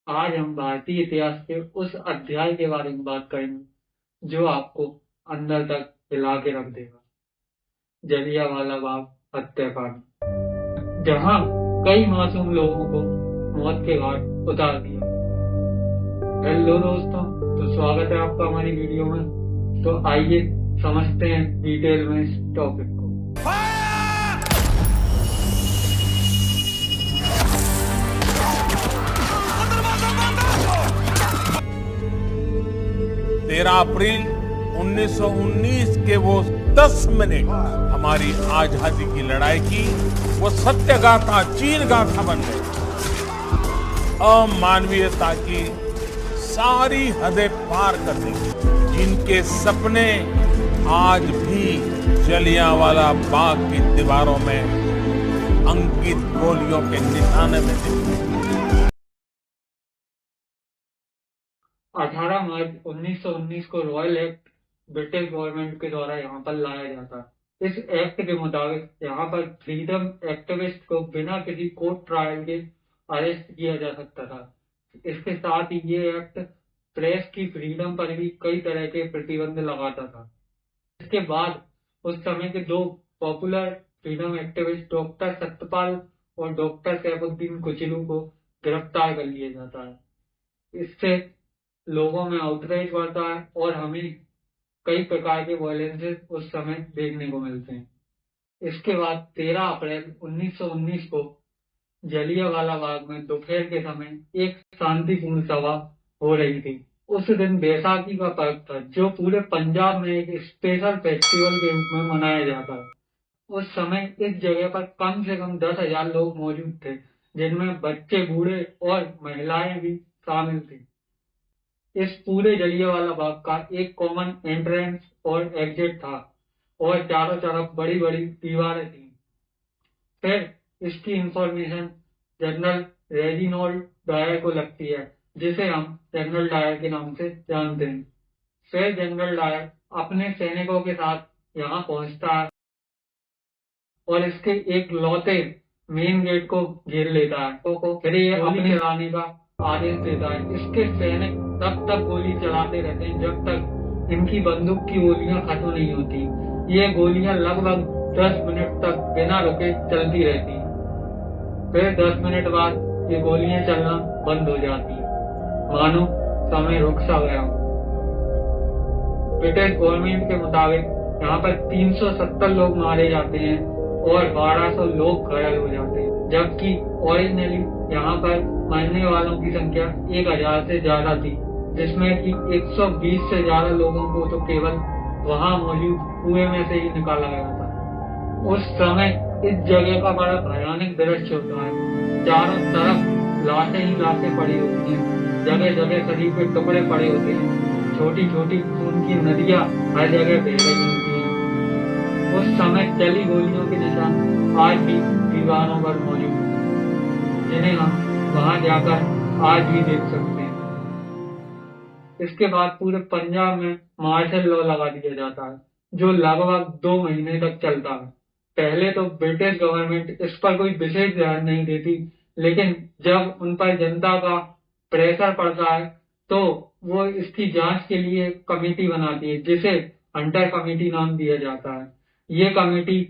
आज हम भारतीय इतिहास के उस अध्याय के बारे में बात करेंगे जो आपको अंदर तक हिला के रख देगा। जलियांवाला बाग हत्याकांड, जहां कई मासूम लोगों को मौत के घाट उतार दिया। हेलो दोस्तों, तो स्वागत है आपका हमारी वीडियो में। तो आइए समझते हैं डिटेल में इस टॉपिक को। तेरह अप्रैल 1919 के वो 10 मिनट हमारी आजादी की लड़ाई की वो सत्य गाथा, चीन गाथा बन गई। अमानवीयता की सारी हदें पार कर दी। जिनके सपने आज भी जलियांवाला बाग की दीवारों में अंकित गोलियों के निशाने में दिखते। 18 मार्च 1919 को रॉयल एक्ट ब्रिटिश गवर्नमेंट के द्वारा यहाँ पर लाया जाता है। इस एक्ट के मुताबिक यहाँ पर फ्रीडम एक्टिविस्ट को बिना किसी कोर्ट ट्रायल के अरेस्ट किया जा सकता था। इसके साथ ही ये एक्ट प्रेस की फ्रीडम पर भी कई तरह के प्रतिबंध लगाता था। इसके बाद उस समय के दो popular freedom activist doctor Satyapal और डॉक्टर सैफुद्दीन कुचलू को गिरफ्तार कर लिया जाता है। इससे लोगों में आउटरीच बढ़ता है और हमें कई प्रकार के वायलेंसेस उस समय देखने को मिलते हैं। इसके बाद 13 अप्रैल 1919 को जलियांवाला बाग में दोपहर के समय एक शांतिपूर्ण सभा हो रही थी। उस दिन बैसाखी का पर्व था, जो पूरे पंजाब में एक स्पेशल फेस्टिवल के रूप में मनाया जाता है। उस समय इस जगह पर कम से कम 10,000 लोग मौजूद थे, जिनमें बच्चे, बूढ़े और महिलाएं भी शामिल थी। इस पूरे जलियांवाला बाग का एक कॉमन एंट्रेंस और एग्जिट था और चारों तरफ बड़ी बड़ी दीवारें थी। फिर इसकी इंफॉर्मेशन जनरल रेजिनॉल्ड डायर को लगती है, जिसे हम जनरल डायर के नाम से जानते हैं। फिर जनरल डायर अपने सैनिकों के साथ यहाँ पहुंचता है और इसके एक लौते मेन गेट को घेर लेता है। फिर ये अपने चलाने का आदेश देता है। इसके सैनिक तब तक गोली चलाते रहते हैं जब तक इनकी बंदूक की गोलियां खत्म नहीं होती। ये गोलियां लगभग 10 मिनट तक बिना रुके चलती रहती। फिर 10 मिनट बाद ये गोलियां चलना बंद हो जाती, मानो समय रुक सा गया। ब्रिटिश गवर्नमेंट के मुताबिक यहाँ पर 370 लोग मारे जाते हैं और 1200 लोग घायल हो जाते हैं, जबकि ओरिजिनली यहाँ पर मरने वालों की संख्या 1000 से ज्यादा थी, जिसमें कि 120 से ज्यादा लोगों को तो केवल वहां मौजूद कुएं में से ही निकाला गया था। उस समय इस जगह का बड़ा भयानक दृश्य होता है। चारों तरफ लाशें ही लाशें पड़ी होती हैं, जगह जगह शरीर पे टुकड़े पड़े होते हैं, छोटी छोटी खून की नदियां हर जगह बह रही होती हैं। उस समय चली गोलियों के निशान आज भी दीवारों पर मौजूद हैं, जिन्हें हम वहां जाकर आज भी देख सकते हैं। इसके बाद पूरे पंजाब में मार्शल लॉ लगा दिया जाता है, जो लगभग 2 महीने तक चलता है। पहले तो ब्रिटिश गवर्नमेंट इस पर कोई विशेष ध्यान नहीं देती, लेकिन जब उन पर जनता का प्रेशर पड़ता है तो वो इसकी जांच के लिए कमेटी बनाती है, जिसे हंटर कमेटी नाम दिया जाता है। ये कमेटी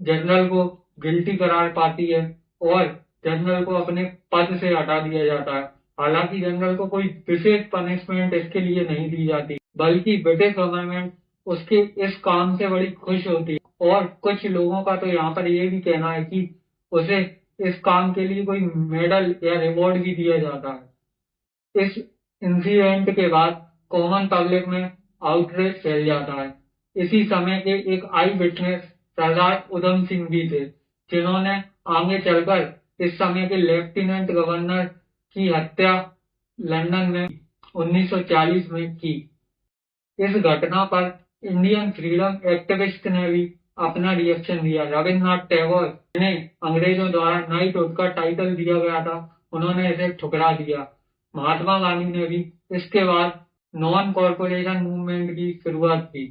जनरल को गिल्टी करार पाती है और जनरल को अपने पद से हटा दिया जाता है। हालांकि जनरल को कोई विशेष पनिशमेंट इसके लिए नहीं दी जाती, बल्कि ब्रिटिश गवर्नमेंट उसके इस काम से बड़ी खुश होती है। और कुछ लोगों का तो यहाँ पर ये भी कहना है कि उसे इस काम के लिए कोई मेडल या रिवॉर्ड भी दिया जाता है। इस इंसिडेंट के बाद कॉमन पब्लिक में आउटरीच फैल जाता है। इसी समय के एक आई विटनेस सरदार उधम सिंह भी थे, जिन्होंने आगे चलकर इस समय के लेफ्टिनेंट गवर्नर की हत्या लंदन में 1940 में की। इस घटना पर इंडियन फ्रीडम एक्टिविस्ट ने भी अपना रिएक्शन दिया। रविन्द्रनाथ टैगोर, जिन्हें अंग्रेजों द्वारा नाइटहुड का टाइटल दिया गया था, उन्होंने इसे ठुकरा दिया। महात्मा गांधी ने भी इसके बाद नॉन कॉर्पोरेशन मूवमेंट की शुरुआत की।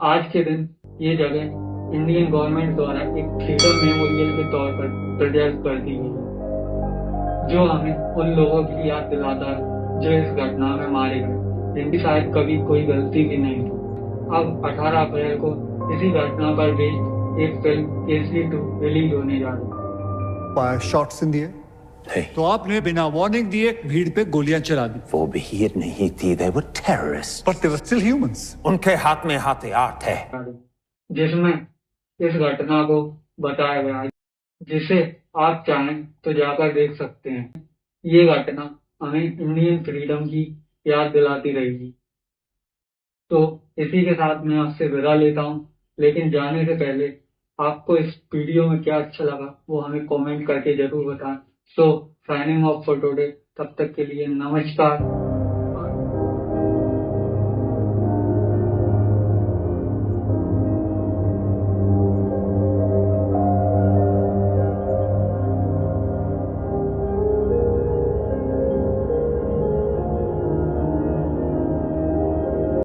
आज के दिन ये जगह इंडियन गवर्नमेंट द्वारा एक फ्रीडम मेमोरियल के तौर पर प्रिजर्व कर दी गई है। जो हमें उन लोगों की याद दिलाता है जो इस घटना में मारे गए, जिनकी शायद कभी कोई गलती भी नहीं थी। अब 18 अप्रैल को इसी घटना पर बेस्ड एक फिल्म केसरी 2 रिलीज होने जा रही है। फायर शॉट्स इन दिए नहीं, तो आपने बिना वार्निंग दिए भीड़ पे गोलियां चला दी। वो भीड़ नहीं थी, they were terrorists. But they were still humans. उनके हाथ में हथियार थे। जिसमें इस घटना को बताया गया है, जिसे आप चाहें तो जाकर देख सकते हैं। ये घटना हमें इंडियन फ्रीडम की याद दिलाती रहेगी। तो इसी के साथ मैं आपसे विदा लेता हूँ, लेकिन जाने से पहले आपको इस वीडियो में क्या अच्छा लगा वो हमें कमेंट करके जरूर बताएं। तो साइनिंग ऑफ फॉर टुडे, तब तक के लिए नमस्कार।